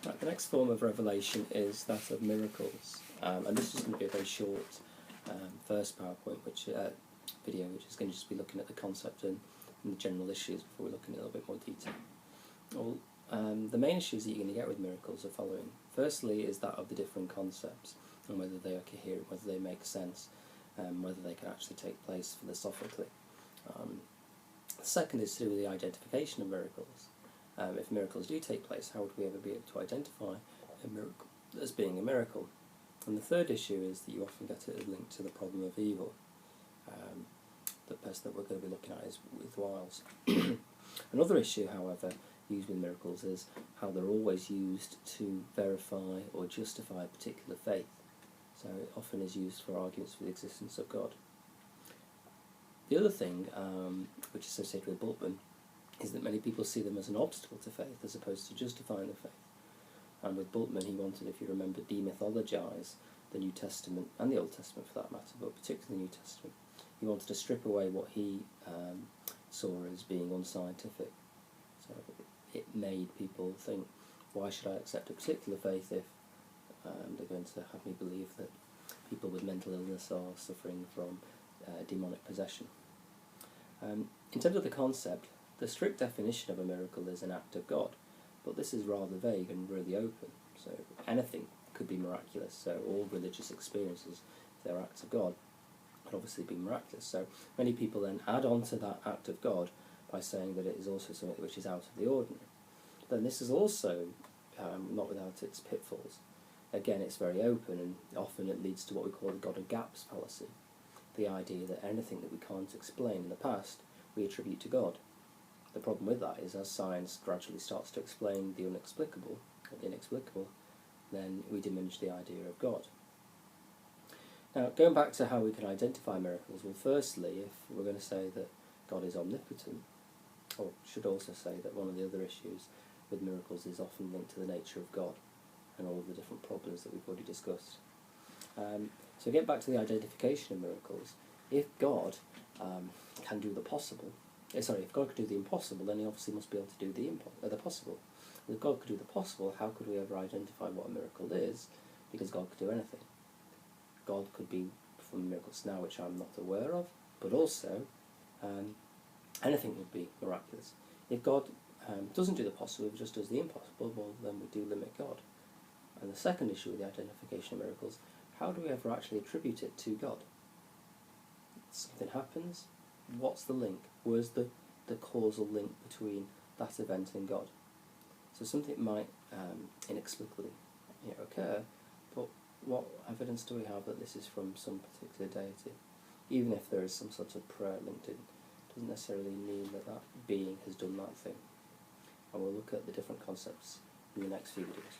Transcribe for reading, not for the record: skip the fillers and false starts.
Right, the next form of revelation is that of miracles, and this is going to be a very short first PowerPoint video, which is going to just be looking at the concept and the general issues before we look in a little bit more detail. Well, the main issues that you're going to get with miracles are following. Firstly is that of the different concepts, and whether they are coherent, whether they make sense, whether they can actually take place philosophically. The second is to do with the identification of miracles. If miracles do take place, how would we ever be able to identify a miracle as being a miracle? And the third issue is that you often get it linked to the problem of evil. The person that we're going to be looking at is with Wiles. Another issue, however, used with miracles is how they're always used to verify or justify a particular faith. So it often is used for arguments for the existence of God. The other thing, which is associated with Bultmann, is that many people see them as an obstacle to faith as opposed to justifying the faith. And with Bultmann, he wanted, if you remember, demythologise the New Testament, and the Old Testament for that matter, but particularly the New Testament. He wanted to strip away what he saw as being unscientific. So it made people think, why should I accept a particular faith if they're going to have me believe that people with mental illness are suffering from demonic possession. In terms of the concept, the strict definition of a miracle is an act of God, but this is rather vague and really open. So anything could be miraculous, so all religious experiences, if they're acts of God, could obviously be miraculous. So many people then add on to that act of God by saying that it is also something which is out of the ordinary. Then this is also not without its pitfalls. Again, it's very open, and often it leads to what we call the God of gaps fallacy. The idea that anything that we can't explain in the past, we attribute to God. The problem with that is as science gradually starts to explain the unexplicable, or the inexplicable, then we diminish the idea of God. Now, going back to how we can identify miracles, well, firstly, if we're going to say that God is omnipotent, or should also say that one of the other issues with miracles is often linked to the nature of God and all of the different problems that we've already discussed. So get back to the identification of miracles. If God can do the possible, if God could do the impossible, then he obviously must be able to do the possible. If God could do the possible, how could we ever identify what a miracle is? Because God could do anything. God could be performing miracles now which I'm not aware of, but also anything would be miraculous. If God doesn't do the possible, if he just does the impossible, well, then we do limit God. And the second issue with the identification of miracles, how do we ever actually attribute it to God? Something happens, what's the link? Where's the causal link between that event and God? So something might inexplicably occur, but what evidence do we have that this is from some particular deity? Even if there is some sort of prayer linked in, it doesn't necessarily mean that that being has done that thing. And we'll look at the different concepts in the next few videos.